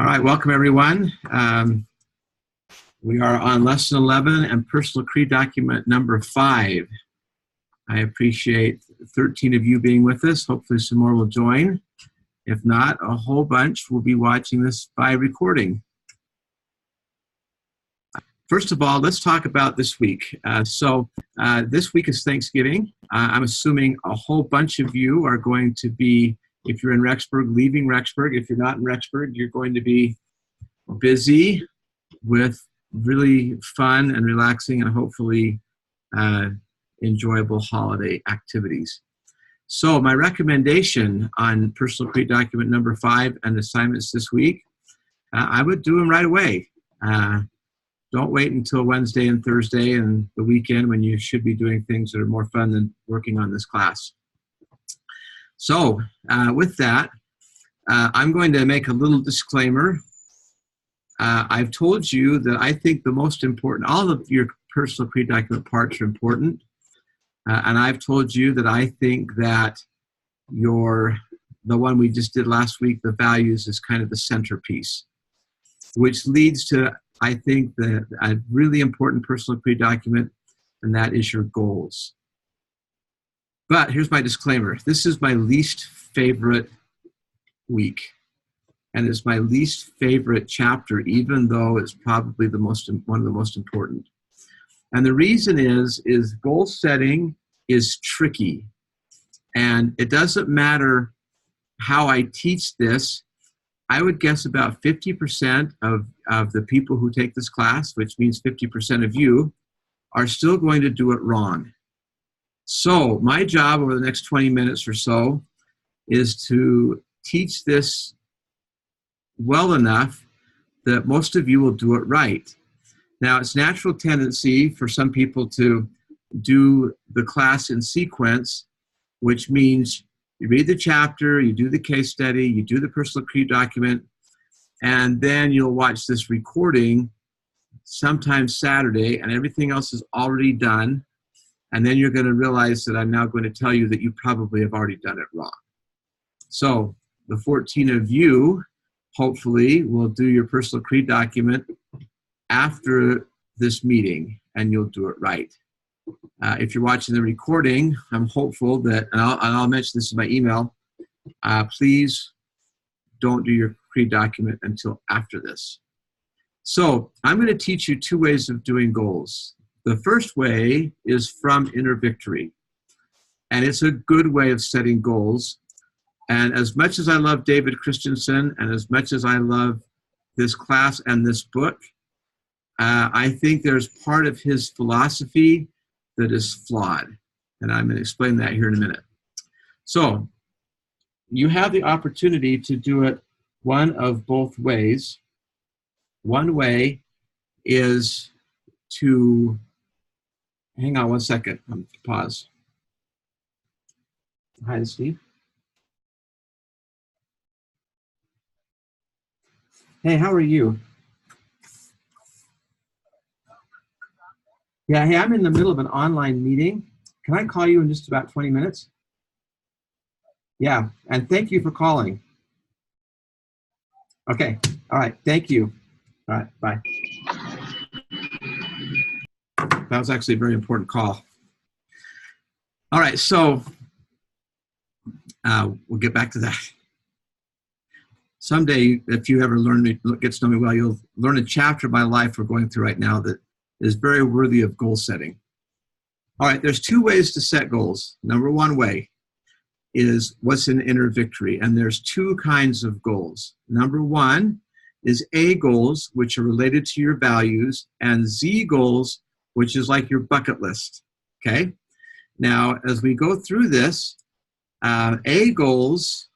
All right, welcome everyone. We are on lesson 11 and personal creed document number 5. I appreciate 13 of you being with us. Hopefully some more will join. If not, a whole bunch will be watching this by recording. First of all, let's talk about this week. This week is Thanksgiving. I'm assuming a whole bunch of you are going to be, if you're in Rexburg, leaving Rexburg. If you're not in Rexburg, you're going to be busy with really fun and relaxing and hopefully enjoyable holiday activities. So my recommendation on personal creed document number 5 and assignments this week, I would do them right away. Don't wait until Wednesday and Thursday and the weekend when you should be doing things that are more fun than working on this class. So with that, I'm going to make a little disclaimer. I've told you that I think the most important, all of your personal creed document parts are important. And I've told you that I think that the one we just did last week, the values, is kind of the centerpiece, which leads to, I think, a really important personal creed document, and that is your goals. But here's my disclaimer. This is my least favorite week, and it's my least favorite chapter, even though it's probably one of the most important. And the reason is goal setting is tricky. And it doesn't matter how I teach this. I would guess about 50% of the people who take this class, which means 50% of you, are still going to do it wrong. So my job over the next 20 minutes or so is to teach this well enough that most of you will do it right. Now, it's natural tendency for some people to do the class in sequence, which means you read the chapter, you do the case study, you do the personal creed document, and then you'll watch this recording sometime Saturday, and everything else is already done. And then you're going to realize that I'm now going to tell you that you probably have already done it wrong. So the 14 of you, hopefully, will do your personal creed document after this meeting, and you'll do it right. If you're watching the recording, I'm hopeful that, and I'll mention this in my email, please don't do your creed document until after this. So I'm going to teach you 2 ways of doing goals. The first way is from Inner Victory, and it's a good way of setting goals. And as much as I love David Christensen, and as much as I love this class and this book, I think there's part of his philosophy that is flawed. And I'm going to explain that here in a minute. So you have the opportunity to do it one of both ways. One way is to, hang on one second, pause. Hi, Steve. Hey, how are you? Yeah, hey, I'm in the middle of an online meeting. Can I call you in just about 20 minutes? Yeah, and thank you for calling. Okay, all right, thank you. All right, bye. That was actually a very important call. All right, so we'll get back to that. Someday, if you ever get to know me well, you'll learn a chapter of my life we're going through right now that is very worthy of goal setting. All right, there's 2 ways to set goals. Number 1 way is what's in Inner Victory, and there's 2 kinds of goals. Number 1 is A goals, which are related to your values, and Z goals, which is like your bucket list, okay? Now, as we go through this, A goals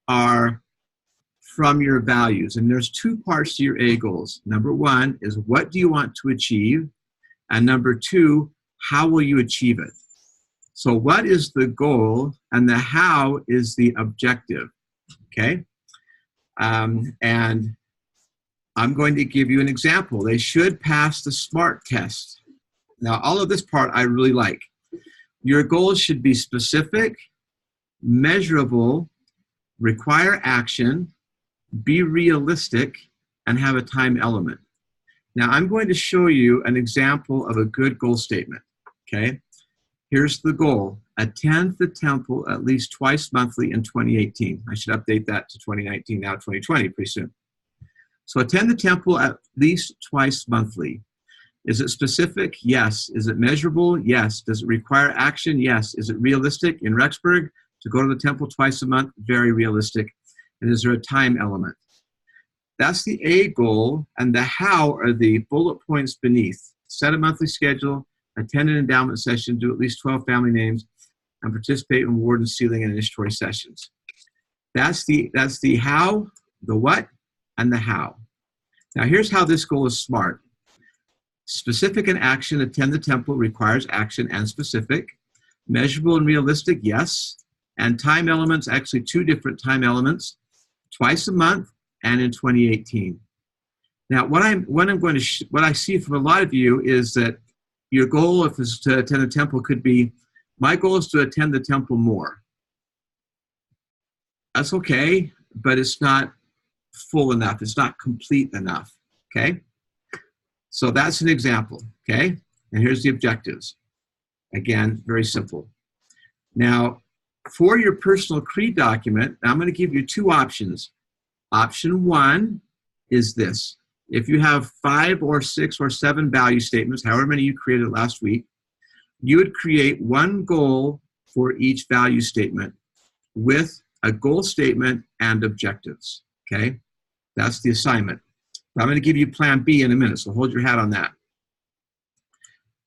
are from your values, and there's 2 parts to your A goals. Number 1 is what do you want to achieve, and number 2, how will you achieve it? So what is the goal, and the how is the objective, okay? And I'm going to give you an example. They should pass the SMART test. Now, all of this part I really like. Your goals should be specific, measurable, require action, be realistic, and have a time element. Now, I'm going to show you an example of a good goal statement, okay? Here's the goal: attend the temple at least twice monthly in 2018. I should update that to 2019, now 2020, pretty soon. So attend the temple at least twice monthly. Is it specific? Yes. Is it measurable? Yes. Does it require action? Yes. Is it realistic in Rexburg to go to the temple twice a month? Very realistic. And is there a time element? That's the A goal, and the how are the bullet points beneath. Set a monthly schedule, attend an endowment session, do at least 12 family names, and participate in warden sealing and initiatory sessions. That's the how, the what, and the how. Now here's how this goal is smart. Specific and action: attend the temple requires action and specific. Measurable and realistic, yes. And time elements, actually two different time elements, twice a month and in 2018. Now, what I see from a lot of you is that your goal, if it's to attend the temple, could be, my goal is to attend the temple more. That's okay, but it's not full enough. It's not complete enough, okay? So that's an example, okay? And here's the objectives. Again, very simple. Now, for your personal creed document, I'm going to give you two options. Option one is this. If you have 5 or 6 or 7 value statements, however many you created last week, you would create one goal for each value statement with a goal statement and objectives, okay? That's the assignment. I'm going to give you plan B in a minute, so hold your hat on that.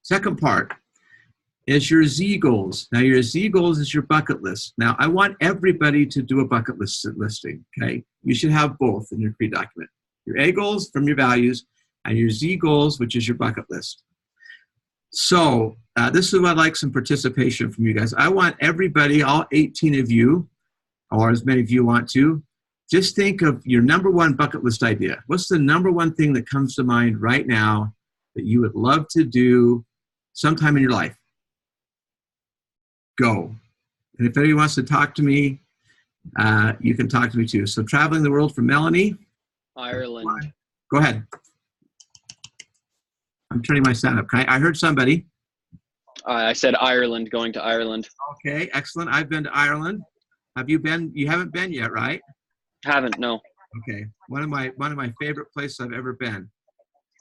Second part is your Z goals. Now, your Z goals is your bucket list. Now, I want everybody to do a bucket list listing, okay? You should have both in your creed document. Your A goals from your values and your Z goals, which is your bucket list. So this is what I'd like some participation from you guys. I want everybody, all 18 of you, or as many of you want to, just think of your number one bucket list idea. What's the number one thing that comes to mind right now that you would love to do sometime in your life? Go. And if anybody wants to talk to me, you can talk to me too. So traveling the world for Melanie. Ireland. Go ahead. I'm turning my sound up. I heard somebody. I said Ireland, going to Ireland. Okay, excellent. I've been to Ireland. Have you been? You haven't been yet, right? Haven't, no. Okay, one of my favorite places I've ever been.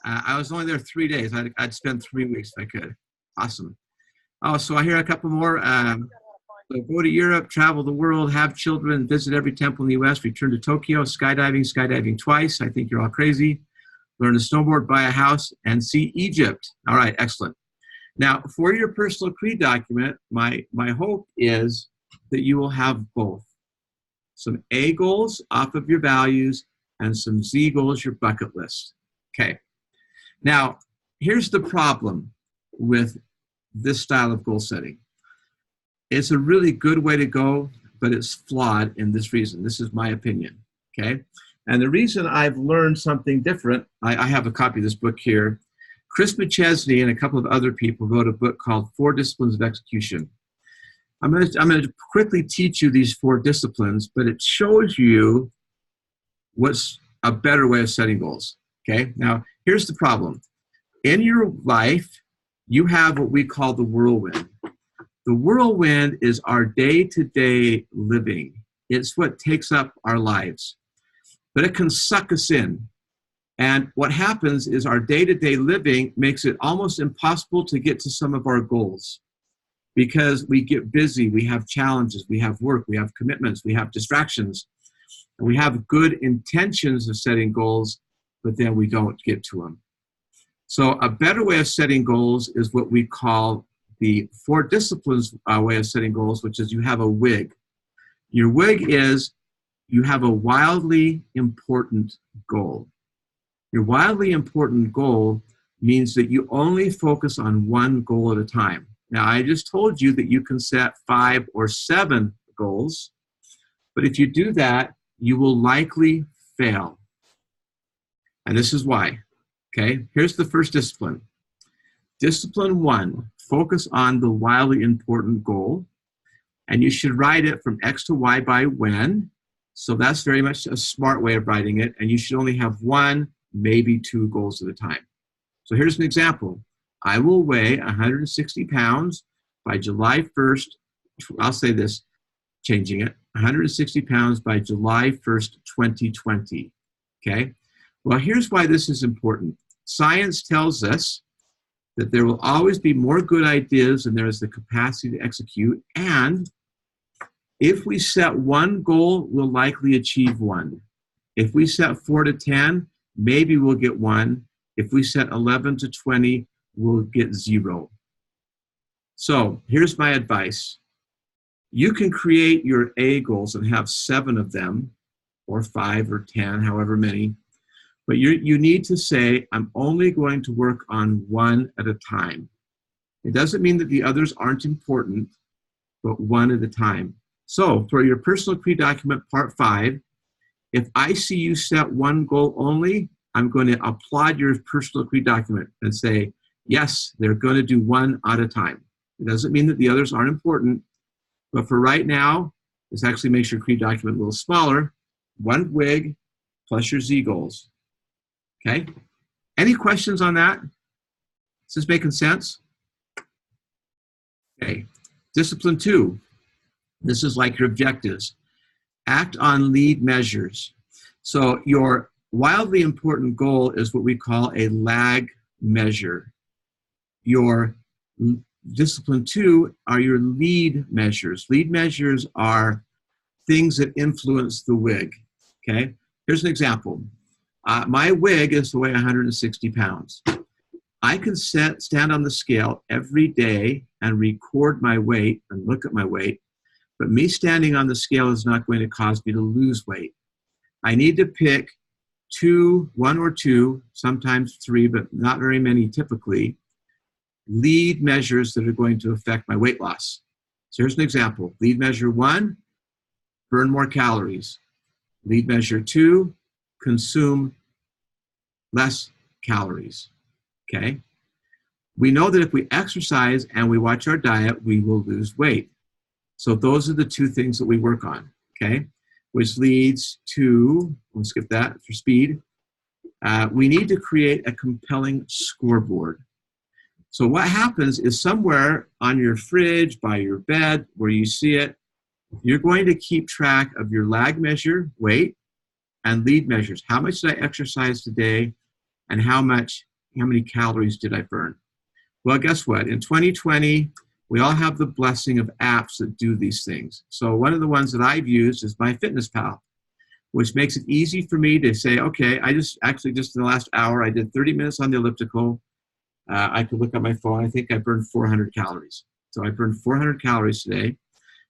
I was only there 3 days. I'd spend 3 weeks if I could. Awesome. Oh, so I hear a couple more. So go to Europe, travel the world, have children, visit every temple in the U.S., return to Tokyo, skydiving twice. I think you're all crazy. Learn to snowboard, buy a house, and see Egypt. All right, excellent. Now, for your personal creed document, my hope is that you will have both. Some A goals off of your values and some Z goals, your bucket list. Okay. Now, here's the problem with this style of goal setting. It's a really good way to go, but it's flawed in this reason. This is my opinion, okay? And the reason I've learned something different, I have a copy of this book here. Chris McChesney and a couple of other people wrote a book called 4 Disciplines of Execution. I'm going to quickly teach you these 4 disciplines, but it shows you what's a better way of setting goals, okay? Now, here's the problem. In your life, you have what we call the whirlwind. The whirlwind is our day-to-day living. It's what takes up our lives. But it can suck us in. And what happens is our day-to-day living makes it almost impossible to get to some of our goals because we get busy, we have challenges, we have work, we have commitments, we have distractions, and we have good intentions of setting goals, but then we don't get to them. So a better way of setting goals is what we call the 4 disciplines way of setting goals, which is you have a WIG. Your WIG is you have a wildly important goal. Your wildly important goal means that you only focus on one goal at a time. Now, I just told you that you can set 5 or 7 goals, but if you do that, you will likely fail. And this is why. Okay, here's the first discipline. Discipline 1, focus on the wildly important goal. And you should write it from X to Y by when. So that's very much a smart way of writing it, and you should only have one, maybe two goals at a time. So here's an example. I will weigh 160 pounds by July 1st. I'll say this, changing it, 160 pounds by July 1st, 2020. Okay? Well, here's why this is important. Science tells us that there will always be more good ideas than there is the capacity to execute. And if we set one goal, we'll likely achieve one. If we set 4 to 10, maybe we'll get one. If we set 11 to 20, we'll get 0. So here's my advice. You can create your A goals and have 7 of them, or 5 or 10, however many. But you need to say, I'm only going to work on one at a time. It doesn't mean that the others aren't important, but one at a time. So for your personal creed document, part 5, if I see you set one goal only, I'm going to applaud your personal creed document and say, yes, they're going to do one at a time. It doesn't mean that the others aren't important, but for right now, this actually makes your creed document a little smaller. One WIG plus your Z goals. Okay? Any questions on that? Is this making sense? Okay. Discipline 2. This is like your objectives. Act on lead measures. So your wildly important goal is what we call a lag measure. Your discipline 2 are your lead measures. Lead measures are things that influence the WIG. Okay? Here's an example. My WIG is to weigh 160 pounds. I can stand on the scale every day and record my weight and look at my weight, but me standing on the scale is not going to cause me to lose weight. I need to pick 1 or 2, sometimes 3, but not very many typically, lead measures that are going to affect my weight loss. So here's an example. Lead measure 1, burn more calories. Lead measure 2, consume less calories. Okay? We know that if we exercise and we watch our diet, we will lose weight. So those are the 2 things that we work on. Okay? Which leads to, we'll skip that for speed. We need to create a compelling scoreboard. So what happens is somewhere on your fridge, by your bed, where you see it, you're going to keep track of your lag measure, weight, and lead measures. How much did I exercise today, and how many calories did I burn? Well, guess what? In 2020, we all have the blessing of apps that do these things. So one of the ones that I've used is MyFitnessPal, which makes it easy for me to say, okay, just in the last hour, I did 30 minutes on the elliptical. I could look at my phone. I think I burned 400 calories. So I burned 400 calories today.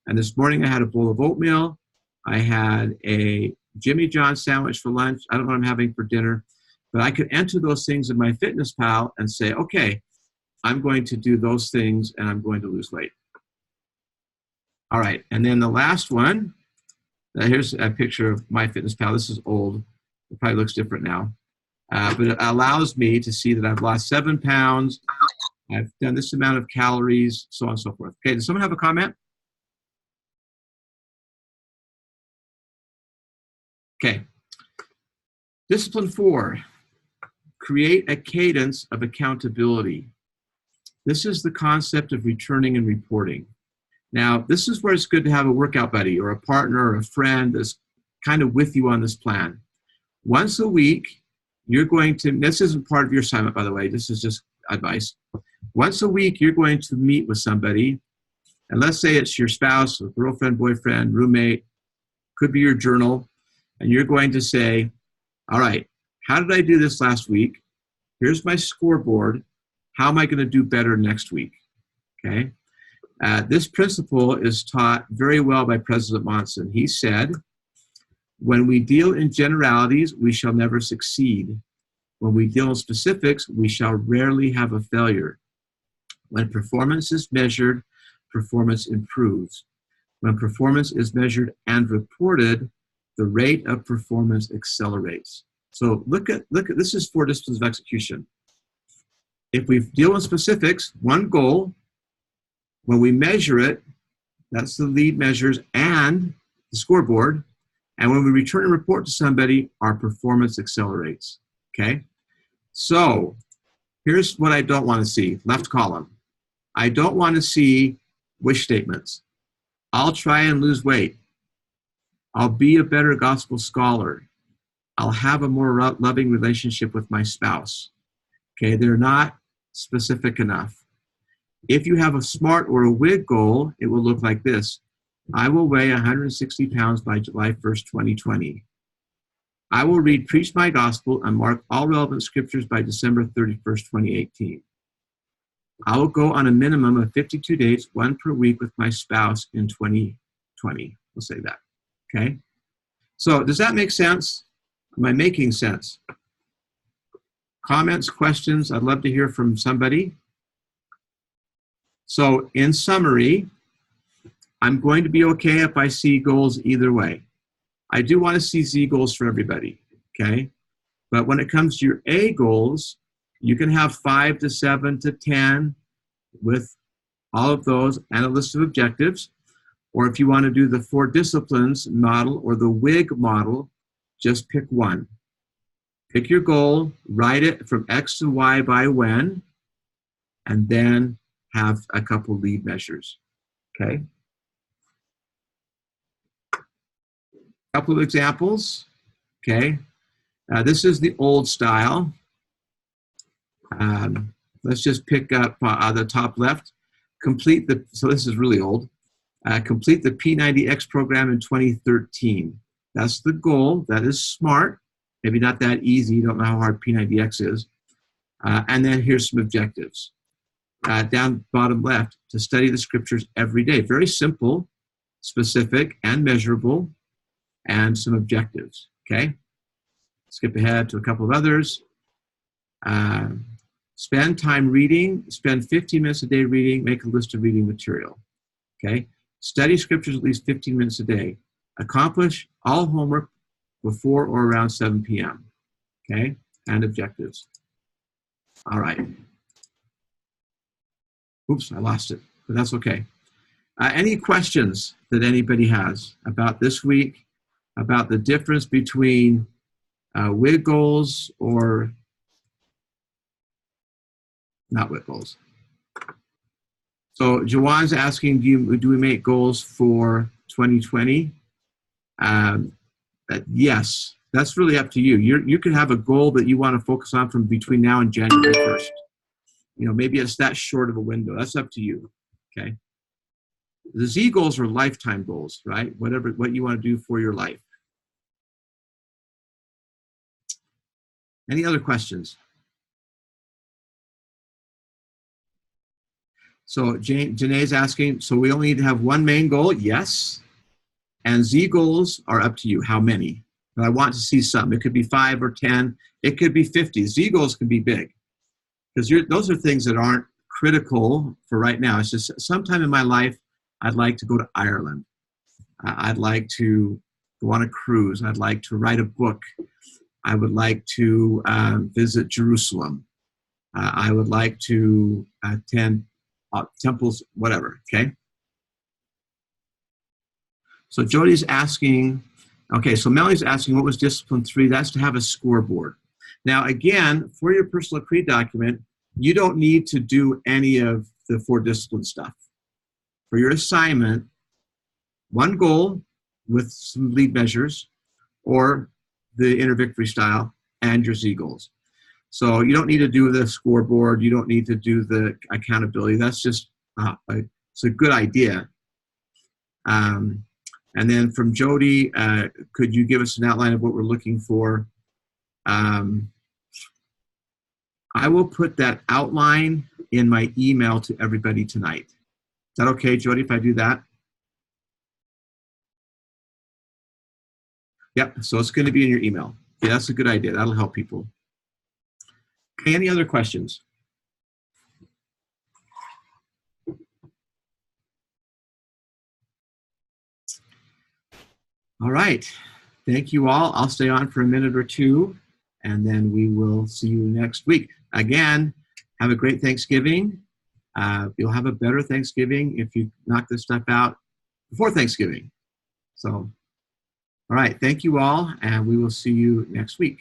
And this morning I had a bowl of oatmeal. I had a Jimmy John sandwich for lunch. I don't know what I'm having for dinner. But I could enter those things in MyFitnessPal and say, okay, I'm going to do those things and I'm going to lose weight. All right. And then the last one, here's a picture of MyFitnessPal. This is old. It probably looks different now. But it allows me to see that I've lost 7 pounds. I've done this amount of calories, so on and so forth. Okay, does someone have a comment? Okay. Discipline 4, create a cadence of accountability. This is the concept of returning and reporting. Now, this is where it's good to have a workout buddy or a partner or a friend that's kind of with you on this plan. Once a week, you're going to, this isn't part of your assignment, by the way, this is just advice. Once a week, you're going to meet with somebody, and let's say it's your spouse, or girlfriend, boyfriend, roommate, could be your journal, and you're going to say, all right, how did I do this last week? Here's my scoreboard. How am I going to do better next week? Okay. This principle is taught very well by President Monson. He said, when we deal in generalities, we shall never succeed. When we deal in specifics, we shall rarely have a failure. When performance is measured, performance improves. When performance is measured and reported, the rate of performance accelerates. So look at this is 4 disciplines of execution. If we deal in specifics, one goal, when we measure it, that's the lead measures and the scoreboard. And when we return a report to somebody, our performance accelerates. Okay? So here's what I don't want to see. Left column. I don't want to see wish statements. I'll try and lose weight. I'll be a better gospel scholar. I'll have a more loving relationship with my spouse. Okay, they're not specific enough. If you have a SMART or a WIG goal, it will look like this. I will weigh 160 pounds by July 1st, 2020. I will read Preach My Gospel and mark all relevant scriptures by December 31st, 2018. I will go on a minimum of 52 dates, one per week with my spouse in 2020. We'll say that, okay? So does that make sense? Am I making sense? Comments, questions? I'd love to hear from somebody. So in summary, I'm going to be okay if I see goals either way. I do want to see Z goals for everybody, okay? But when it comes to your A goals, you can have 5 to 7 to 10 with all of those and a list of objectives. Or if you want to do the 4 disciplines model or the WIG model, just pick one. Pick your goal, write it from X to Y by when, and then have a couple lead measures, okay? Couple of examples, okay? This is the old style. Let's just pick up the top left. So this is really old. Complete the P90X program in 2013. That's the goal. That is SMART. Maybe not that easy. You don't know how hard P90X is. And then here's some objectives. Down bottom left, to study the scriptures every day. Very simple, specific, and measurable, and some objectives, okay? Skip ahead to a couple of others. Spend time reading. Spend 15 minutes a day reading. Make a list of reading material, okay? Study scriptures at least 15 minutes a day. Accomplish all homework before or around 7 p.m., okay? And objectives. All right. Oops, I lost it, but that's okay. Any questions that anybody has about this week, about the difference between WIG goals or not WIG goals? So Jawan's asking, do we make goals for 2020? Yes, that's really up to you. You can have a goal that you want to focus on from between now and January 1st. You know, maybe it's that short of a window. That's up to you, okay? The Z goals are lifetime goals, right? What you want to do for your life. Any other questions? So Janae's asking, so we only need to have one main goal? Yes. And Z goals are up to you. How many? But I want to see some. It could be 5 or 10. It could be 50. Z goals can be big. Because those are things that aren't critical for right now. It's just sometime in my life, I'd like to go to Ireland. I'd like to go on a cruise. I'd like to write a book. I would like to visit Jerusalem. I would like to attend temples, whatever, okay? So Jody's asking, okay, so Melanie's asking, what was discipline 3? That's to have a scoreboard. Now, again, for your personal creed document, you don't need to do any of the 4 discipline stuff. For your assignment, one goal with some lead measures or the inner victory style and your Z goals. So you don't need to do the scoreboard. You don't need to do the accountability. That's just, it's a good idea. And then from Jody, could you give us an outline of what we're looking for? I will put that outline in my email to everybody tonight. Is that okay, Jody, if I do that? Yep, so it's going to be in your email. Yeah, that's a good idea. That'll help people. Okay, any other questions? All right. Thank you all. I'll stay on for a minute or two, and then we will see you next week. Again, have a great Thanksgiving. You'll have a better Thanksgiving if you knock this stuff out before Thanksgiving. So All right. Thank you all, and we will see you next week.